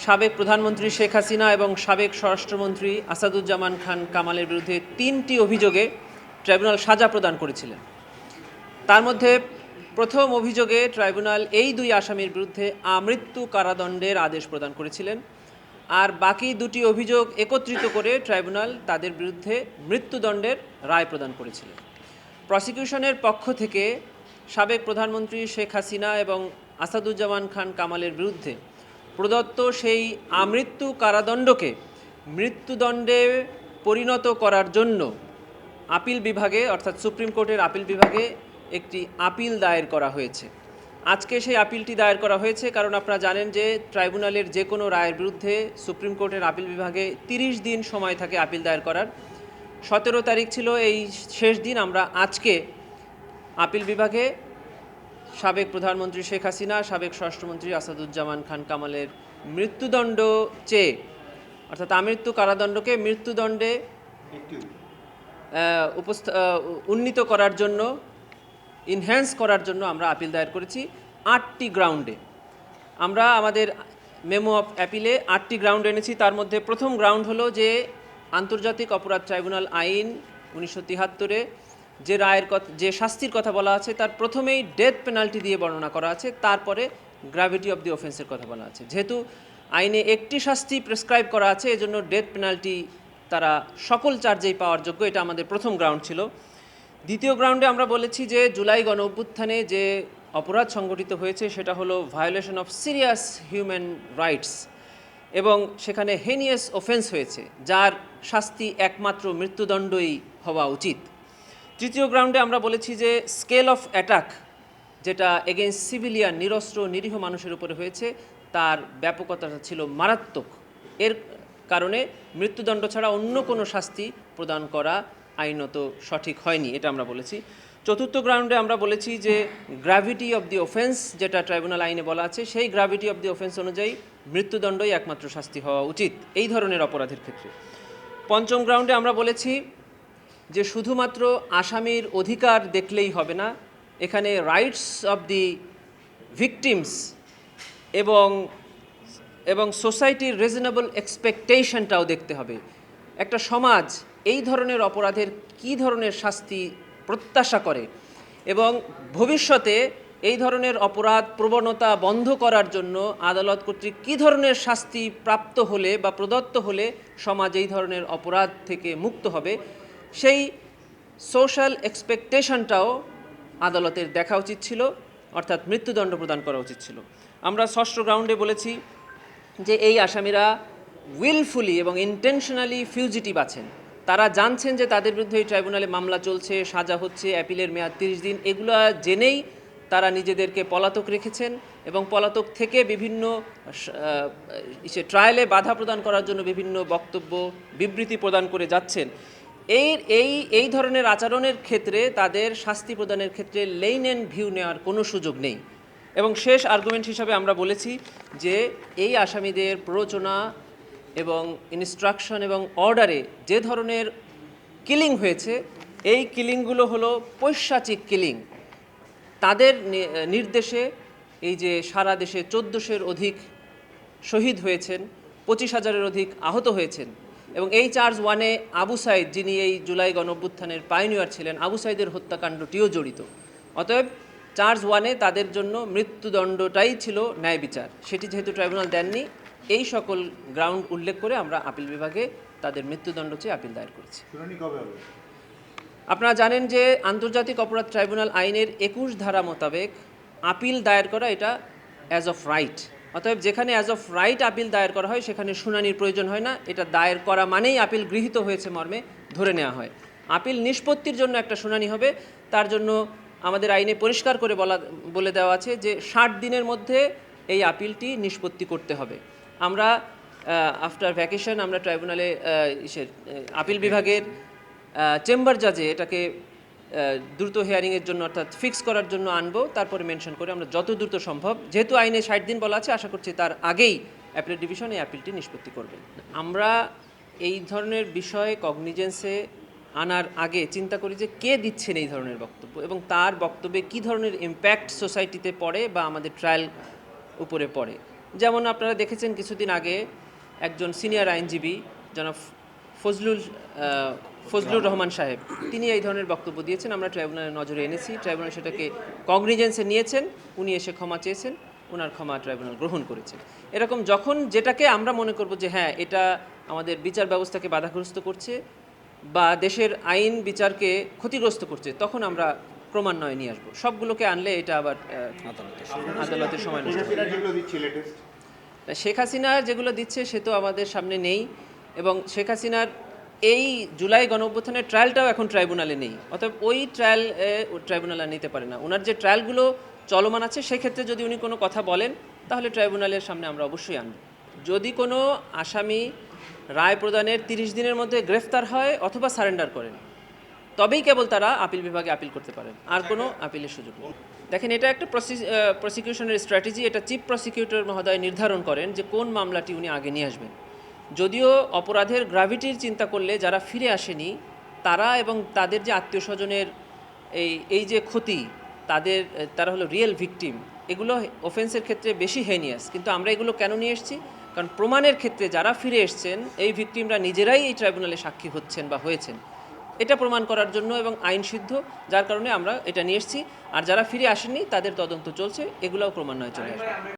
সাবেক প্রধানমন্ত্রী শেখ হাসিনা এবং সাবেক স্বরাষ্ট্রমন্ত্রী আসাদুজ্জামান খান কামালের বিরুদ্ধে ৩টি অভিযোগে ট্রাইব্যুনাল সাজা প্রদান করেছিলেন। তার মধ্যে প্রথম অভিযোগে ট্রাইব্যুনাল এই দুই আসামির বিরুদ্ধে আমৃত্যু কারাদণ্ডের আদেশ প্রদান করেছিলেন, আর বাকি দুটি অভিযোগ একত্রিত করে ট্রাইব্যুনাল তাদের বিরুদ্ধে মৃত্যুদণ্ডের রায় প্রদান করেছিলেন। প্রসিকিউশনের পক্ষ থেকে সাবেক প্রধানমন্ত্রী শেখ হাসিনা এবং আসাদুজ্জামান খান কামালের বিরুদ্ধে প্রদত্ত সেই আমৃত্যু কারাদণ্ডকে মৃত্যুদণ্ডে পরিণত করার জন্য আপিল বিভাগে অর্থাৎ সুপ্রিম কোর্টের আপিল বিভাগে একটি আপিল দায়ের করা হয়েছে। আজকে সেই আপিলটি দায়ের করা হয়েছে কারণ আপনারা জানেন যে ট্রাইব্যুনালের যে কোনো রায়ের বিরুদ্ধে সুপ্রিম কোর্টের আপিল বিভাগে 30 দিন সময় থাকে আপিল দায়ের করার। 17 তারিখ ছিল এই শেষ দিন। আমরা আজকে আপিল বিভাগে সাবেক প্রধানমন্ত্রী শেখ হাসিনা, সাবেক স্বরাষ্ট্রমন্ত্রী আসাদুজ্জামান খান কামালের মৃত্যুদণ্ড চেয়ে অর্থাৎ আমৃত্যু কারাদণ্ডকে মৃত্যুদণ্ডে উন্নীত করার জন্য, ইনহ্যান্স করার জন্য আমরা আপিল দায়ের করেছি 8টি গ্রাউন্ডে। আমরা আমাদের মেমো অফ অ্যাপিলে 8টি গ্রাউন্ড এনেছি। তার মধ্যে প্রথম গ্রাউন্ড হলো যে আন্তর্জাতিক অপরাধ ট্রাইব্যুনাল আইন 1973-এ যে রায়ের কথা, যে শাস্তির কথা বলা আছে তার প্রথমেই ডেথ পেনাল্টি দিয়ে বর্ণনা করা আছে, তারপরে গ্র্যাভিটি অফ দি অফেন্সের কথা বলা আছে। যেহেতু আইনে একটি শাস্তি প্রেসক্রাইব করা আছে, এজন্য ডেথ পেনাল্টি তারা সকল চার্জেই পাওয়ার যোগ্য। এটা আমাদের প্রথম গ্রাউন্ড ছিল। দ্বিতীয় গ্রাউন্ডে আমরা বলেছি যে জুলাই গণ অভ্যুত্থানে যে অপরাধ সংগঠিত হয়েছে সেটা হলো violation of serious human rights, এবং সেখানে হেনিয়াস অফেন্স হয়েছে যার শাস্তি একমাত্র মৃত্যুদণ্ডই হওয়া উচিত। তৃতীয় গ্রাউন্ডে আমরা বলেছি যে স্কেল অফ অ্যাটাক যেটা এগেইনস্ট সিভিলিয়ান, নিরস্ত্র নিরীহ মানুষের উপরে হয়েছে, তার ব্যাপকতাটা ছিল মারাত্মক। এর কারণে মৃত্যুদণ্ড ছাড়া অন্য কোনো শাস্তি প্রদান করা আইনত সঠিক হয়নি, এটা আমরা বলেছি। চতুর্থ গ্রাউন্ডে আমরা বলেছি যে গ্র্যাভিটি অফ দি অফেন্স যেটা ট্রাইব্যুনাল আইনে বলা আছে, সেই গ্র্যাভিটি অফ দি অফেন্স অনুযায়ী মৃত্যুদণ্ডই একমাত্র শাস্তি হওয়া উচিত এই ধরনের অপরাধের ক্ষেত্রে। পঞ্চম গ্রাউন্ডে আমরা বলেছি যে শুধুমাত্র আসামির অধিকার দেখলেই হবে না, এখানে রাইটস অফ দি ভিকটিমস এবং সোসাইটির রিজনেবল এক্সপেকটেশনটাও দেখতে হবে। একটা সমাজ এই ধরনের অপরাধের কী ধরনের শাস্তি প্রত্যাশা করে এবং ভবিষ্যতে এই ধরনের অপরাধ প্রবণতা বন্ধ করার জন্য আদালত কর্তৃক কী ধরনের শাস্তি প্রাপ্ত হলে বা প্রদত্ত হলে সমাজ এই ধরনের অপরাধ থেকে মুক্ত হবে, সেই সোশ্যাল এক্সপেকটেশনটাও আদালতের দেখা উচিত ছিল, অর্থাৎ মৃত্যুদণ্ড প্রদান করা উচিত ছিল। আমরা ষষ্ঠ গ্রাউন্ডে বলেছি যে এই আসামিরা উইলফুলি এবং ইন্টেনশনালি ফিউজিটিভ আছেন। তারা জানছেন যে তাদের বিরুদ্ধে এই ট্রাইব্যুনালে মামলা চলছে, সাজা হচ্ছে, অ্যাপিলের মেয়াদ 30 দিন। এগুলো জেনেই তারা নিজেদেরকে পলাতক রেখেছেন এবং পলাতক থেকে বিভিন্ন ট্রায়ালে বাধা প্রদান করার জন্য বিভিন্ন বক্তব্য, বিবৃতি প্রদান করে যাচ্ছেন। এই ধরনের আচরণের ক্ষেত্রে তাদের শাস্তি প্রদানের ক্ষেত্রে লেইন অ্যান্ড ভিউ নেওয়ার কোনো সুযোগ নেই। এবং শেষ আর্গুমেন্ট হিসাবে আমরা বলেছি যে এই আসামিদের প্ররোচনা এবং ইনস্ট্রাকশন এবং অর্ডারে যে ধরনের কিলিং হয়েছে, এই কিলিংগুলো হলো পৈশাচিক কিলিং। তাদের নির্দেশে এই যে সারা দেশে 1400-এর অধিক শহীদ হয়েছেন, 25,000-এর অধিক আহত হয়েছেন, এবং এই চার্জ 1-এ আবু সাইদ, যিনি এই জুলাই গণঅভ্যুত্থানের পাইনিয়ার ছিলেন, আবু সাইদের হত্যাকাণ্ডটিও জড়িত। অতএব চার্জ 1-এ তাদের জন্য মৃত্যুদণ্ডটাই ছিল ন্যায় বিচার। সেটি যেহেতু ট্রাইব্যুনাল দেননি, এই সকল গ্রাউন্ড উল্লেখ করে আমরা আপিল বিভাগে তাদের মৃত্যুদণ্ড চেয়ে আপিল দায়ের করেছি। আপনারা জানেন যে আন্তর্জাতিক অপরাধ ট্রাইব্যুনাল আইনের 21 ধারা মোতাবেক আপিল দায়ের করা এটা অ্যাজ অফ রাইট। অতএব যেখানে অ্যাজ অফ রাইট আপিল দায়ের করা হয় সেখানে শুনানির প্রয়োজন হয় না। এটা দায়ের করা মানেই আপিল গৃহীত হয়েছে মর্মে ধরে নেওয়া হয়। আপিল নিষ্পত্তির জন্য একটা শুনানি হবে, তার জন্য আমাদের আইনে পরিষ্কার করে বলে দেওয়া আছে যে 60 দিনের মধ্যে এই আপিলটি নিষ্পত্তি করতে হবে। আমরা আফটার ভ্যাকেশন আমরা ট্রাইব্যুনালে আপিল বিভাগের চেম্বার জাজে এটাকে দ্রুত হিয়ারিংয়ের জন্য অর্থাৎ ফিক্স করার জন্য আনবো, তারপরে মেনশন করে আমরা যত দ্রুত সম্ভব, যেহেতু আইনে 60 দিন বলা আছে, আশা করছি তার আগেই অ্যাপিলেট ডিভিশন এই আপিলটি নিষ্পত্তি করবে। আমরা এই ধরনের বিষয়ে কগনিজেন্সে আনার আগে চিন্তা করি যে কে দিচ্ছেন এই ধরনের বক্তব্য এবং তার বক্তব্যে কী ধরনের ইম্প্যাক্ট সোসাইটিতে পড়ে বা আমাদের ট্রায়াল উপরে পড়ে। যেমন আপনারা দেখেছেন কিছুদিন আগে একজন সিনিয়র আইনজীবী জনাব ফজলুর রহমান সাহেব, তিনি এই ধরনের বক্তব্য দিয়েছেন, আমরা ট্রাইব্যুনালের নজরে এনেছি, ট্রাইব্যুনাল সেটাকে কগনিজেন্সে নিয়েছেন, উনি এসে ক্ষমা চেয়েছেন, ওনার ক্ষমা ট্রাইব্যুনাল গ্রহণ করেছে। এরকম যখন যেটাকে আমরা মনে করব যে হ্যাঁ এটা আমাদের বিচার ব্যবস্থাকে বাধাগ্রস্ত করছে বা দেশের আইন বিচারকে ক্ষতিগ্রস্ত করছে, তখন আমরা ক্রমান্বয়ে নিয়ে আসবো। সবগুলোকে আনলে এটা আবার আদালতের সময় নষ্ট হবে। শেখ হাসিনা যেগুলো দিচ্ছে সে তো আমাদের সামনে নেই, এবং শেখ হাসিনার এই জুলাই গণঅভ্যুত্থানের ট্রায়ালটাও এখন ট্রাইব্যুনালে নেই, অতএব ওই ট্রাইব্যুনাল আর নিতে পারে না। ওনার যে ট্রায়ালগুলো চলমান আছে সেক্ষেত্রে যদি উনি কোনো কথা বলেন তাহলে ট্রাইব্যুনালের সামনে আমরা অবশ্যই আনব। যদি কোনো আসামি রায় প্রদানের 30 দিনের মধ্যে গ্রেফতার হয় অথবা সারেন্ডার করেন, তবেই কেবল তারা আপিল বিভাগে আপিল করতে পারেন, আর কোনো আপিলের সুযোগ নেই। দেখেন, এটা একটা প্রসিকিউশনের স্ট্র্যাটেজি, এটা চিফ প্রসিকিউটর মহোদয় নির্ধারণ করেন যে কোন মামলাটি উনি আগে নিয়ে আসবেন। যদিও অপরাধের গ্র্যাভিটির চিন্তা করলে যারা ফিরে আসেনি তারা এবং তাদের যে আত্মীয় স্বজনের এই যে ক্ষতি, তারা হলো রিয়েল ভিকটিম, এগুলো অফেন্সের ক্ষেত্রে বেশি হেনিয়াস। কিন্তু আমরা এগুলো কেন নিয়ে এসেছি? কারণ প্রমাণের ক্ষেত্রে যারা ফিরে এসছেন এই ভিকটিমরা নিজেরাই এই ট্রাইব্যুনালে সাক্ষী হচ্ছেন বা হয়েছেন, এটা প্রমাণ করার জন্য এবং আইন সিদ্ধ, যার কারণে আমরা এটা নিয়ে এসেছি। আর যারা ফিরে আসেননি তাদের তদন্ত চলছে, এগুলোও ক্রমান্বয়ে চলে আসবে।